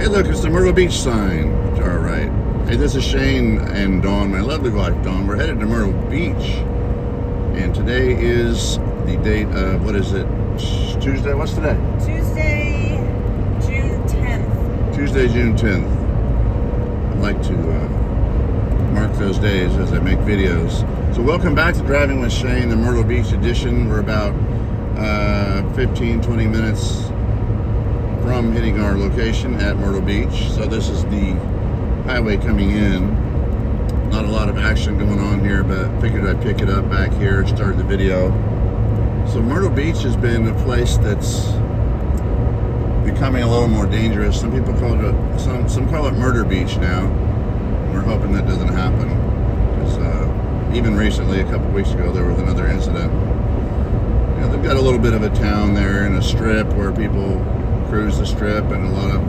Hey, look, it's the Myrtle Beach sign. All right. Hey, this is Shane and Dawn, my lovely wife, Dawn. We're headed to Myrtle Beach. And today is the date of, what is it? Tuesday? What's today? Tuesday, June 10th. Tuesday, June 10th. I'd like to mark those days as I make videos. So welcome back to Driving with Shane, the Myrtle Beach edition. We're about 15, 20 minutes from hitting our location at Myrtle Beach. So this is the highway coming in. Not a lot of action going on here, but figured I'd pick it up back here and start the video. So Myrtle Beach has been a place that's becoming a little more dangerous. Some people call it some call it Murder Beach now. We're hoping that doesn't happen. Because even recently, a couple weeks ago, there was another incident. You know, they've got a little bit of a town there and a strip where people cruise the strip, and a lot of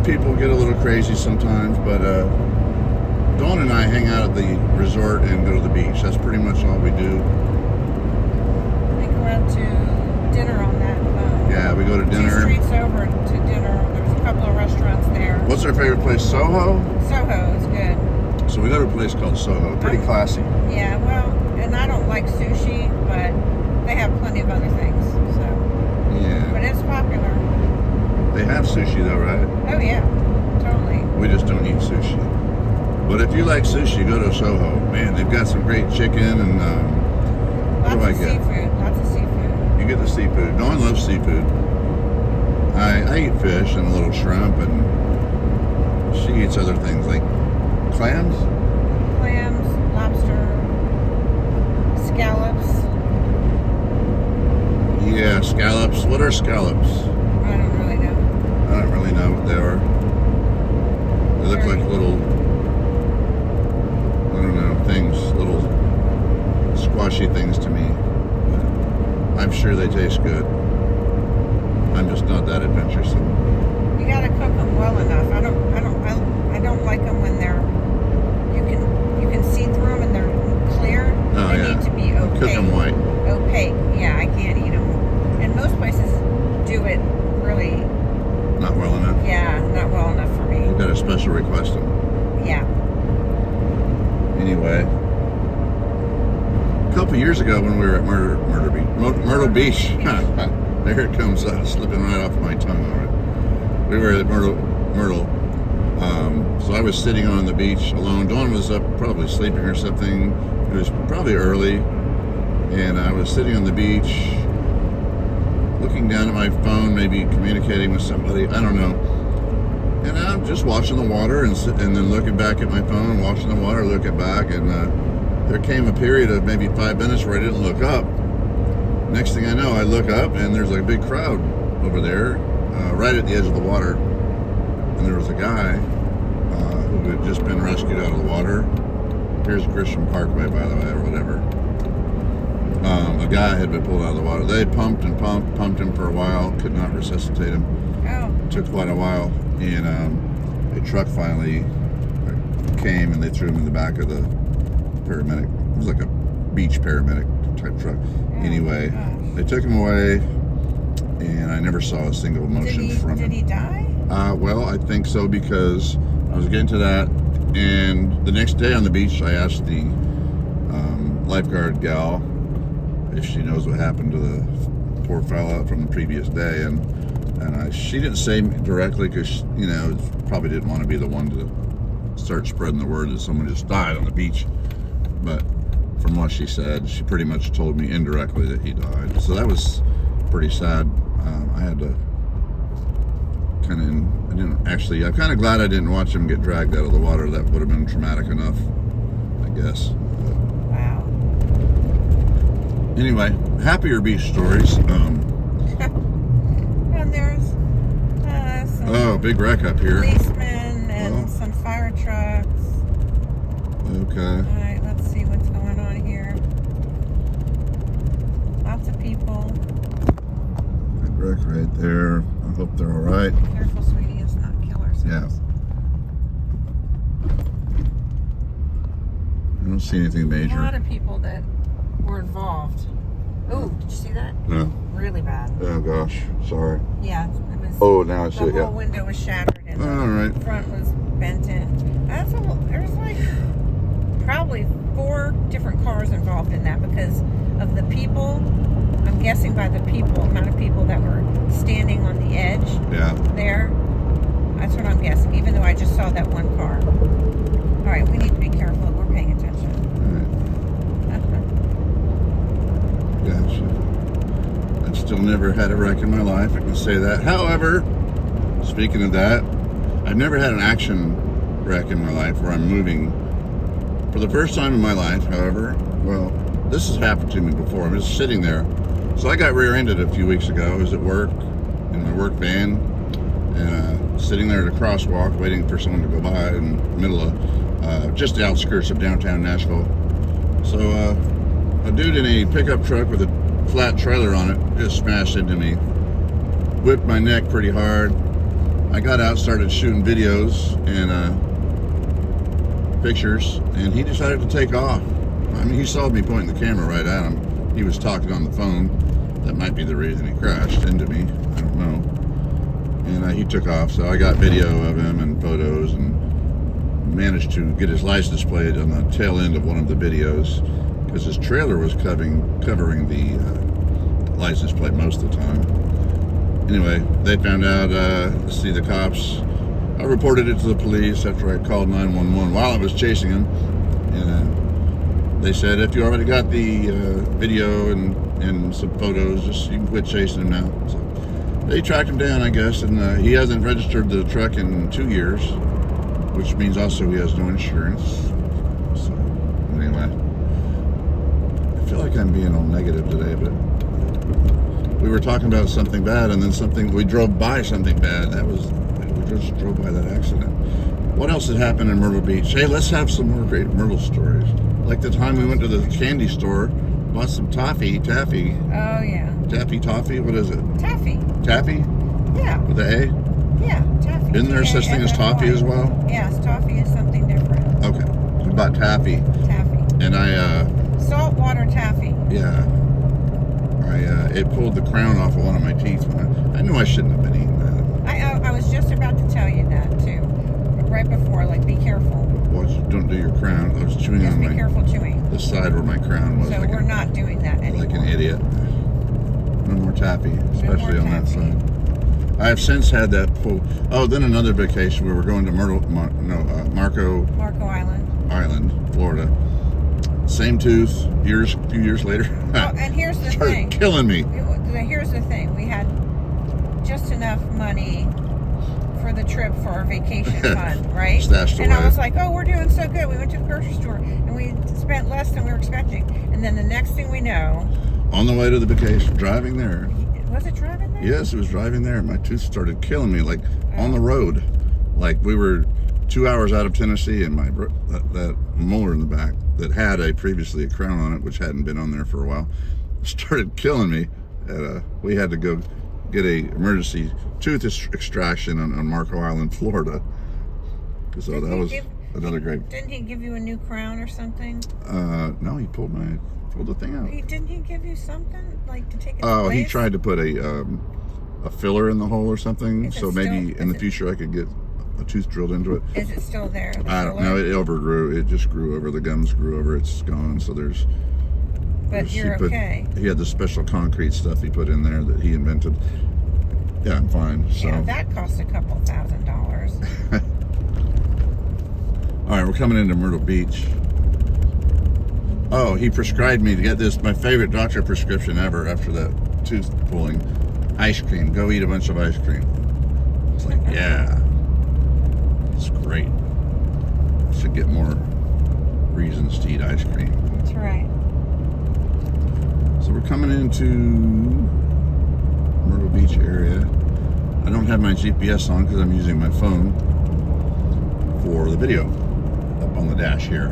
people get a little crazy sometimes. But Dawn and I hang out at the resort and go to the beach. That's pretty much all we do. I go out to dinner on that. Yeah, we go to dinner. 2 streets over to dinner. There's a couple of restaurants there. What's our favorite place? Soho? Soho is good. So we go to a place called Soho. Pretty classy. Yeah, well, and I don't like sushi, but they have plenty of other things. So. Yeah. But it's popular. They have sushi though, right? Oh yeah, totally. We just don't eat sushi. But if you like sushi, go to Soho. Man, they've got some great chicken and what do I get? Lots of seafood. You get the seafood. Dawn loves seafood. I eat fish and a little shrimp, and she eats other things like clams. Clams, lobster, scallops. Yeah, scallops. What are scallops? I don't really know. I don't really know what they are. They look like little, I don't know, things, little squashy things to me. But I'm sure they taste good. I'm just not that adventuresome. You gotta cook them well enough. I don't like them when they're, you can see through them and they're clear. Oh, they yeah. need to be opaque. Cook them white. Opaque. Yeah, I can't eat them. And most places do it really. Not well enough? Yeah, not well enough for me. You've got a special request them. Yeah. Anyway, a couple years ago when we were at Myrtle Beach, there it comes slipping right off my tongue already. We were at Myrtle. So I was sitting on the beach alone. Dawn was up probably sleeping or something. It was probably early, and I was sitting on the beach looking down at my phone, maybe communicating with somebody, I don't know. And I'm just watching the water and then looking back at my phone, watching the water, looking back, and there came a period of maybe 5 minutes where I didn't look up. Next thing I know, I look up and there's like a big crowd over there, right at the edge of the water. And there was a guy who had just been rescued out of the water. Here's Christian Parkway, by the way, or whatever. A guy had been pulled out of the water. They pumped him for a while, could not resuscitate him. Oh. Took quite a while, and a truck finally came and they threw him in the back of the paramedic. It was like a beach paramedic type truck. Oh, anyway, gosh. They took him away, and I never saw a single motion from him. Did he die? Well, I think so, because I was getting to that, and the next day on the beach, I asked the lifeguard gal if she knows what happened to the poor fella from the previous day, and she didn't say directly, because probably didn't want to be the one to start spreading the word that someone just died on the beach. But from what she said, she pretty much told me indirectly that he died. So that was pretty sad. I had to I'm kind of glad I didn't watch him get dragged out of the water. That would have been traumatic enough, I guess. Wow. Anyway, happier beach stories. And there's some big wreck up here. policemen and some fire trucks. Okay. All right, let's see what's going on here. Lots of people. Big wreck right there. I hope they're all right. Careful, sweetie, it's not kill ourselves. Yeah. I don't see anything major. A lot of people that were involved. Oh, did you see that? No. Really bad. Oh gosh, sorry. Yeah, it was. Oh, now I see it. The Yeah. whole window was shattered, and the All right. front was bent in. There's like probably 4 different cars involved in that because of the people. I'm guessing by the amount of people that were standing on the edge. Yeah. There. That's what I'm guessing, even though I just saw that one car. All right, we need to be careful. We're paying attention. Gotcha. I've still never had a wreck in my life, I can say that. However, speaking of that, I've never had an action wreck in my life where I'm moving. For the first time in my life, however, well, this has happened to me before. I'm just sitting there. So I got rear-ended a few weeks ago. I was at work, in my work van, and sitting there at a crosswalk waiting for someone to go by in the middle of just the outskirts of downtown Nashville. So a dude in a pickup truck with a flat trailer on it just smashed into me, whipped my neck pretty hard. I got out, started shooting videos and pictures, and he decided to take off. I mean, he saw me pointing the camera right at him. He was talking on the phone. That might be the reason he crashed into me. I don't know. And he took off, so I got video of him and photos, and managed to get his license plate on the tail end of one of the videos because his trailer was covering the license plate most of the time. Anyway, they found out, see the cops. I reported it to the police after I called 911 while I was chasing him, and they said, if you already got the video and some photos, just you can quit chasing him now. So they tracked him down, I guess, and he hasn't registered the truck in 2 years, which means also he has no insurance. So anyway, I feel like I'm being all negative today, but we were talking about something bad, and then we drove by something bad. We just drove by that accident. What else had happened in Myrtle Beach? Hey, let's have some more great Myrtle stories. Like the time we went to the candy store, bought some taffy. Oh, yeah. Toffee, what is it? Taffy. Taffy? Yeah. With a A? Yeah, taffy. Isn't there such thing as toffee as well? Yes, toffee is something different. Okay. We bought taffy. Taffy. And saltwater taffy. Yeah. It pulled the crown off of one of my teeth. I knew I shouldn't have been eating that. I was just about to tell you that, too. Right before, like, be careful. Well, don't do your crown. I was chewing Just on be careful chewing. the side where my crown was. So we're not doing that anymore. Like an idiot. No more taffy, especially on that taffy. side. I have since had that pull. Oh, then another vacation. We were going to Marco Island, Florida. Same tooth. A few years later. Oh, and here's the thing. Killing me. Here's the thing. We had just enough money for the trip for our vacation fund, right? Stashed and away. I was like, oh, we're doing so good. We went to the grocery store and we spent less than we were expecting. And then the next thing we know, on the way to the vacation, driving there. Was it driving there? Yes, it was driving there. My tooth started killing me, like on the road. Like we were 2 hours out of Tennessee, and that molar in the back that had previously a crown on it, which hadn't been on there for a while, started killing me. We had to go get a emergency tooth extraction on Marco Island, Florida. So that was another great. Didn't he give you a new crown or something? No, he pulled the thing out. Didn't he give you something like to take its Oh, place? he tried to put a filler in the hole or something. So maybe in the future I could get a tooth drilled into it. Is it still there? I don't know. It overgrew. It just grew over. The gums grew over. It's gone. So there's. But you're okay. He had the special concrete stuff he put in there that he invented. Yeah, I'm fine. So. Yeah, that cost a couple $1,000. All right, we're coming into Myrtle Beach. Oh, he prescribed me to get this, my favorite doctor prescription ever after that tooth pulling. Ice cream. Go eat a bunch of ice cream. It's like, yeah. It's great. Should get more reasons to eat ice cream. That's right. So we're coming into Myrtle Beach area. I don't have my GPS on because I'm using my phone for the video up on the dash here.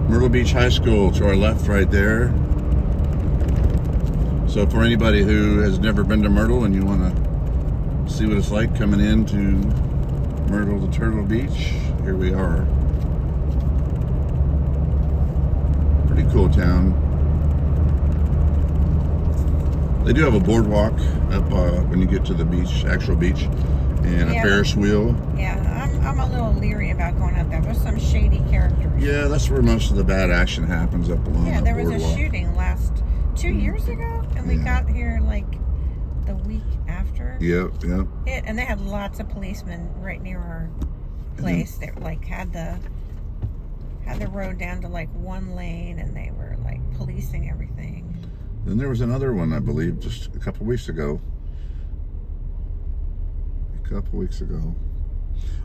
Myrtle Beach High School to our left right there. So for anybody who has never been to Myrtle and you want to see what it's like coming into Myrtle to Turtle Beach, here we are. Pretty cool town. They do have a boardwalk up when you get to the beach, actual beach. and a Yeah. Ferris wheel. Yeah, I'm a little leery about going out there. There's some shady characters. Yeah, that's where most of the bad action happens, up along Yeah, the there was boardwalk. a shooting last 2 years ago, and we Yeah. got here like the week after. Yep. And they had lots of policemen right near our place. They like had the road down to like one lane, and they were like policing everything. Then there was another one, I believe, just a couple weeks ago.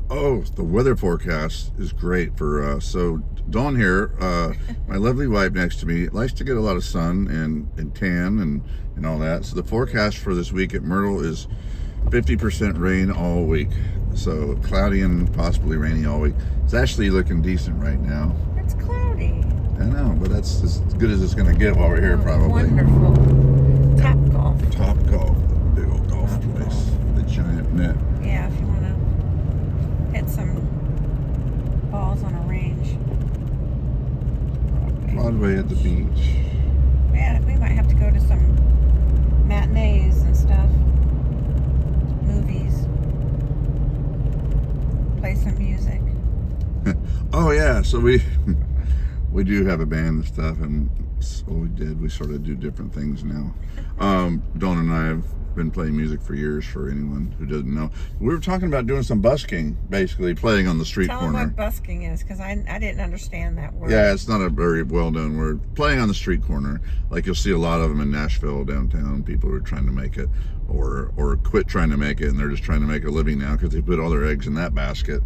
Oh, the weather forecast is great for so Dawn here, my lovely wife next to me, likes to get a lot of sun and tan and all that. So the forecast for this week at Myrtle is 50% rain all week. So cloudy and possibly rainy all week. It's actually looking decent right now. It's cloudy. I know, but that's as good as it's going to get while we're here, probably. Wonderful. Top golf. Top golf, big old golf place, the giant net. Yeah, if you want to hit some balls on a range. Broadway at the beach. Yeah, we might have to go to some matinees and stuff. Movies. Play some music. Oh yeah, so we do have a band and stuff, and so we sort of do different things now. Dawn and I have been playing music for years, for anyone who doesn't know. We were talking about doing some busking, basically playing on the street Tell corner. them what busking is, because I didn't understand that word. Yeah, it's not a very well-known word. Playing on the street corner, like you'll see a lot of them in Nashville downtown. People who are trying to make it, or quit trying to make it, and they're just trying to make a living now because they put all their eggs in that basket.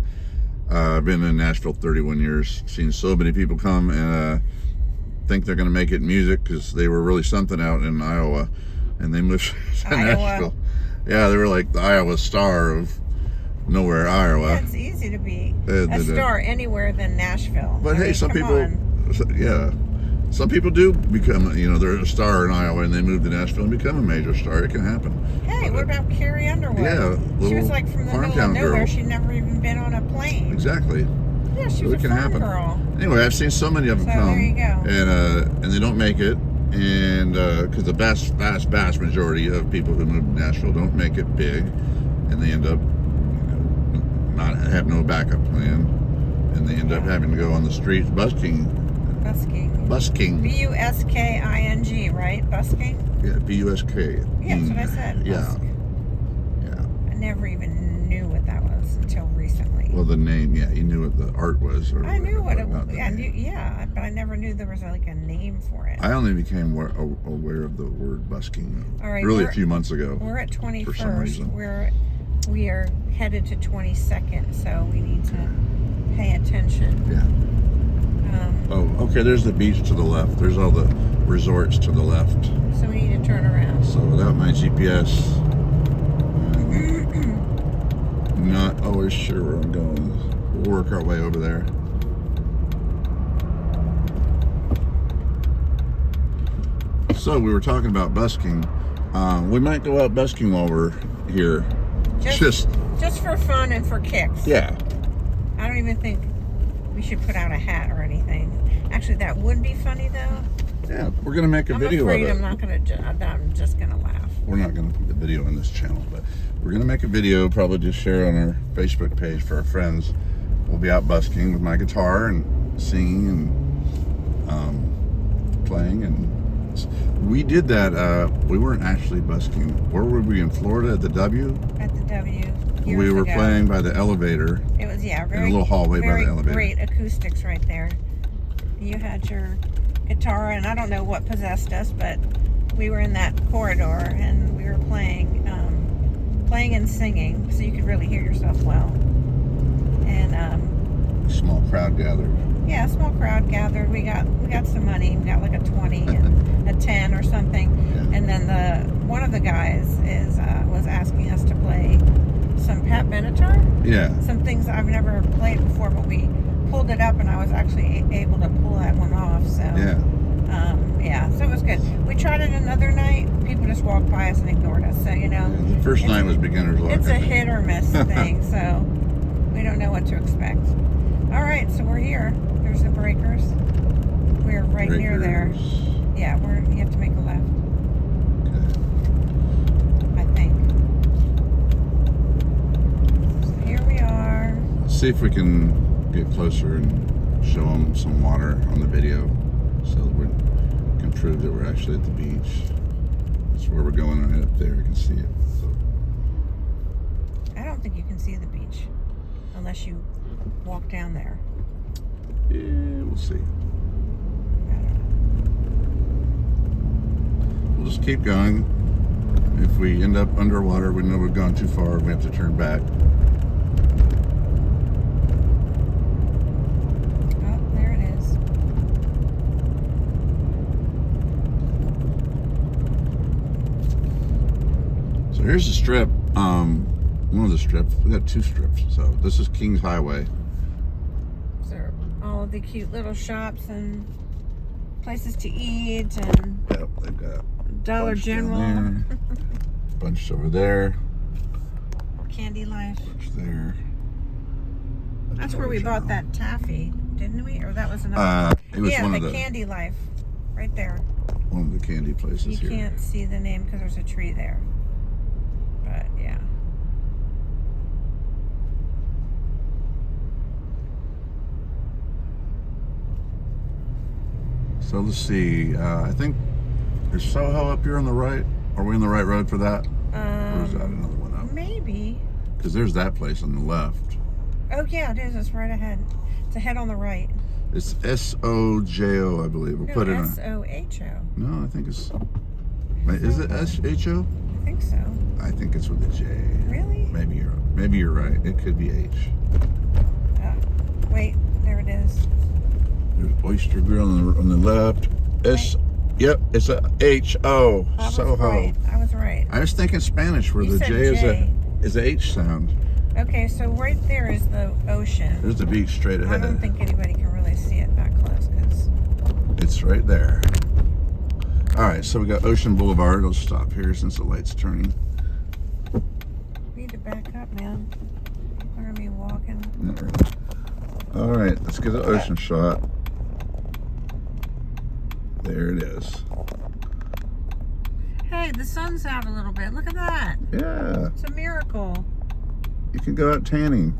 I've been in Nashville 31 years, seen so many people come and think they're going to make it in music because they were really something out in Iowa, and they moved to Nashville. Yeah, they were like the Iowa star of nowhere, Iowa. Yeah, it's easy to be a star anywhere than Nashville. But hey, some people, some people do become, they're a star in Iowa and they move to Nashville and become a major star. It can happen. Hey, what about Carrie Underwood? Yeah, she was like from the middle of nowhere. She'd never even been on a plane. Exactly. Yeah, she was a farm girl. Anyway, I've seen so many of them come. There you go. And they don't make it, and because the vast majority of people who move to Nashville don't make it big, and they end up not have no backup plan, and they end up having to go on the streets busking. Busking. B-U-S-K-I-N-G, right? Busking? Yeah, B-U-S-K. Yeah, that's what I said. Yeah. I never even knew what that was until recently. Well, the name, you knew what the art was. I knew what it was. But I never knew there was like a name for it. I only became aware of the word busking All right, really a few months ago. We're at 21st. For some reason. We are headed to 22nd, so we need to pay attention. Yeah. Okay, there's the beach to the left. There's all the resorts to the left. So we need to turn around. So without my GPS, not always sure where I'm going. We'll work our way over there. So we were talking about busking. We might go out busking while we're here. Just for fun and for kicks. Yeah. I don't even think we should put out a hat or anything. Actually, that would be funny though. Yeah, we're gonna make a video of it. I'm just gonna laugh. We're not gonna put the video on this channel, but we're gonna make a video, probably just share on our Facebook page for our friends. We'll be out busking with my guitar and singing and playing, and we did that. We weren't actually busking. Where were we, in Florida at the W? At the W. We were playing by the elevator. It was in a little hallway by the elevator. Great acoustics right there. You had your guitar, and I don't know what possessed us, but we were in that corridor and we were playing and singing, so you could really hear yourself well. And a small crowd gathered. Yeah, a small crowd gathered. We got some money. We got like a 20 and a 10 or something. Yeah. And then one of the guys was asking us to play some Pat Benatar. Yeah. Some things I've never played before, but we pulled it up and I was actually able to pull that one off. So so it was good. We tried it another night. People just walked by us and ignored us. So the first night was beginner's luck. It's a hit or miss thing. So we don't know what to expect. All right, so we're here. There's the breakers. We're right near there. Yeah, you have to make a left. Okay. I think. see if we can get closer and show them some water on the video so that we can prove that we're actually at the beach. That's where we're going right up there. You can see it. So. I don't think you can see the beach unless you walk down there. Yeah, we'll see. We'll just keep going. If we end up underwater, we know we've gone too far. We have to turn back. Oh, there it is. So here's the strip. One of the strips. We got two strips. So this is Kings Highway. So all of the cute little shops and places to eat and Yep, they've got Dollar bunch down General. there, bunch over there, Candy Life. bunch there. That's where we bought that taffy, didn't we? Or that was another. It was yeah, one the of the Candy Life, right there. one of the candy places You here. can't see the name because there's a tree there. But yeah. So let's see. I think there's Soho up here on the right. Are we on the right road for that? Or is that another one up? Maybe. Because there's that place on the left. Oh yeah, it is. It's right ahead. It's ahead on the right. It's SOJO, I believe. We'll No, put it in. SOHO. No, I think it's. Wait, is it SHO? I think so. I think it's with a J. Really? Maybe you're right. It could be H. Wait, there it is. There's Oyster Grill on the left. Yep, it's a H-O. I was Soho. right. I was right. I was thinking Spanish where You the said J J. is a H sound. Okay, so right there is the ocean. There's the beach straight I ahead. don't think anybody can really see it that close because It's right there. All right, so we got Ocean Boulevard. I'll stop here since the light's turning. we need to back up, man. We're gonna be walking. Not really. All right, let's get an ocean shot. There it is. Hey, the sun's out a little bit. Look at that. Yeah, It's a miracle. you can go out tanning.